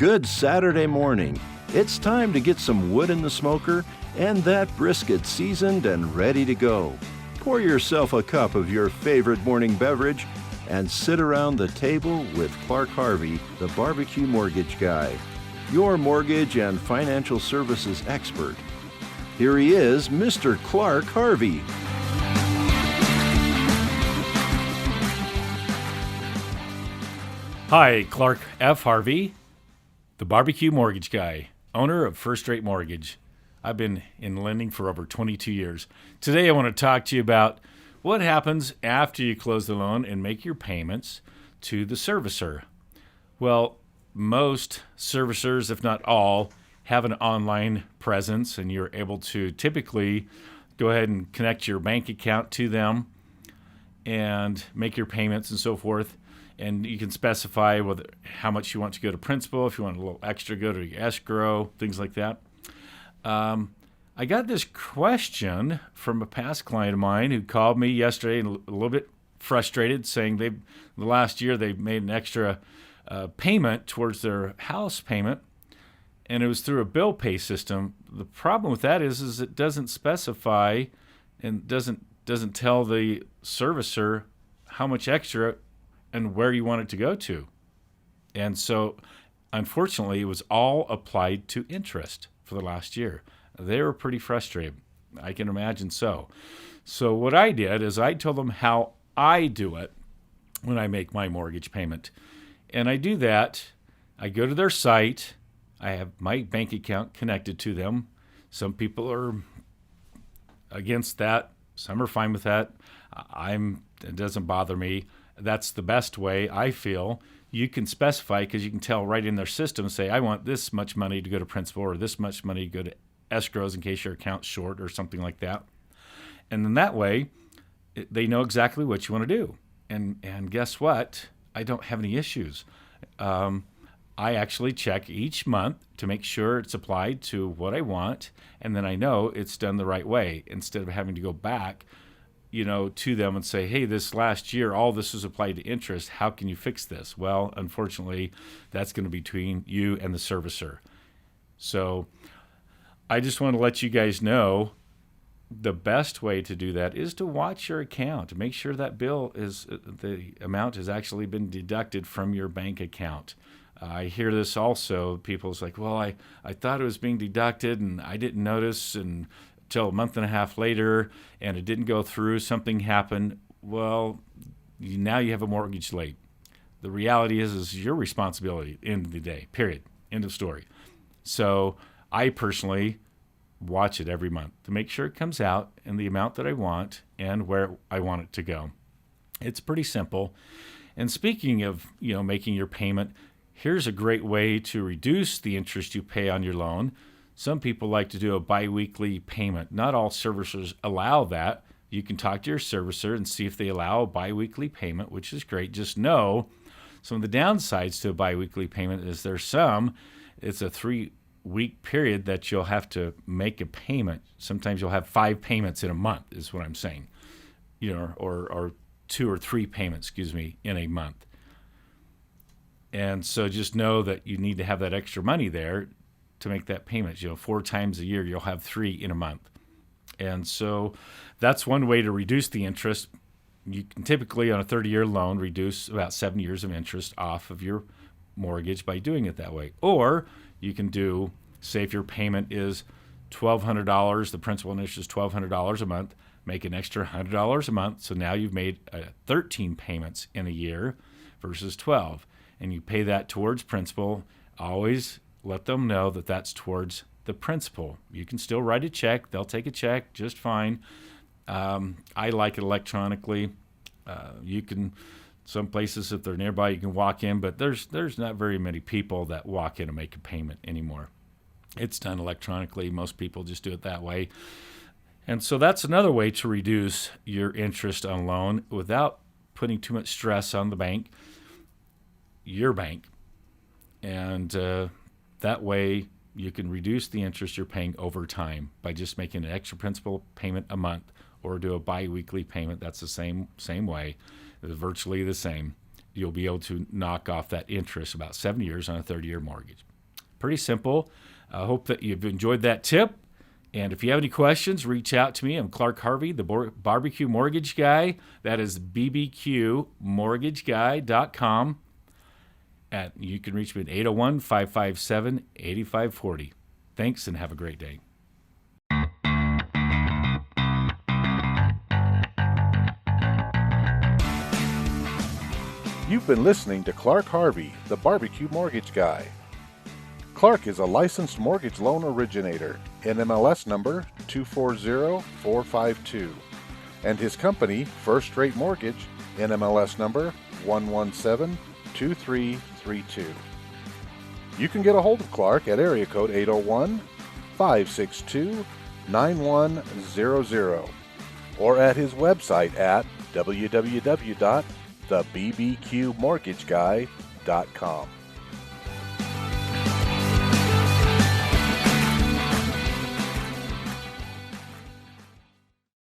good Saturday morning. It's time to get some wood in the smoker and that brisket seasoned and ready to go. Pour yourself a cup of your favorite morning beverage and sit around the table with Clark Harvey, the BBQ mortgage guy, your mortgage and financial services expert. Here he is, Mr. Clark Harvey. Hi, Clark F. Harvey, the BBQ mortgage guy, owner of First Rate Mortgage. I've been in lending for over 22 years. Today I want to talk to you about what happens after you close the loan and make your payments to the servicer. Well, most servicers, if not all, have an online presence, and you're able to typically go ahead and connect your bank account to them and make your payments and so forth. And you can specify how much you want to go to principal, if you want a little extra, go to escrow, things like that. I got this question from a past client of mine who called me yesterday and a little bit frustrated, saying the last year they made an extra payment towards their house payment, and it was through a bill pay system. The problem with that is it doesn't specify and doesn't tell the servicer how much extra and where you want it to go to. And so, unfortunately, it was all applied to interest for the last year. They were pretty frustrated. I can imagine so. So what I did is I told them how I do it when I make my mortgage payment. And I do that. I go to their site. I have my bank account connected to them. Some people are against that. Some are fine with that. It doesn't bother me. That's the best way, I feel. You can specify, because you can tell right in their system, say, I want this much money to go to principal or this much money to go to escrows in case your account's short or something like that. And then that way, they know exactly what you want to do. And guess what? I don't have any issues. I actually check each month to make sure it's applied to what I want, and then I know it's done the right way instead of having to go back to them and say, hey, this last year, all this was applied to interest. How can you fix this? Well, unfortunately, that's going to be between you and the servicer. So I just want to let you guys know the best way to do that is to watch your account, to make sure that the amount has actually been deducted from your bank account. I hear this also. People's like, well, I thought it was being deducted and I didn't notice until a month and a half later, and it didn't go through, something happened. Well, now you have a mortgage late. The reality is your responsibility, end of the day, period, end of story. So I personally watch it every month to make sure it comes out in the amount that I want and where I want it to go. It's pretty simple. And speaking of, making your payment, here's a great way to reduce the interest you pay on your loan. Some people like to do a biweekly payment. Not all servicers allow that. You can talk to your servicer and see if they allow a biweekly payment, which is great. Just know some of the downsides to a biweekly payment is it's a 3-week period that you'll have to make a payment. Sometimes you'll have 5 payments in a month is what I'm saying, or 2 or 3 payments, in a month. And so just know that you need to have that extra money there to make that payment. 4 times a year, you'll have 3 in a month. And so that's one way to reduce the interest. You can typically, on a 30-year loan, reduce about 7 years of interest off of your mortgage by doing it that way. Or you can do, say if your payment is $1,200, the principal and interest is $1,200 a month, make an extra $100 a month. So now you've made 13 payments in a year versus 12. And you pay that towards principal. Always let them know that that's towards the principal. You can still write a check. They'll take a check just fine. I like it electronically. You can, some places, if they're nearby, you can walk in, but there's not very many people that walk in and make a payment anymore. It's done electronically. Most people just do it that way. And so that's another way to reduce your interest on loan without putting too much stress on the bank, your bank. And that way you can reduce the interest you're paying over time by just making an extra principal payment a month or do a bi-weekly payment. That's the same way. It's virtually the same. You'll be able to knock off that interest about 7 years on a 30-year mortgage. Pretty simple. I hope that you've enjoyed that tip. And if you have any questions, reach out to me. I'm Clark Harvey, the Barbecue Mortgage Guy. That is bbqmortgageguy.com. And you can reach me at 801-557-8540. Thanks, and have a great day. You've been listening to Clark Harvey, the Barbecue Mortgage Guy. Clark is a licensed mortgage loan originator, NMLS number 240452, and his company, First Rate Mortgage, NMLS number 1172332. You can get a hold of Clark at area code 801-562-9100 or at his website at www.thebbqmortgageguy.com.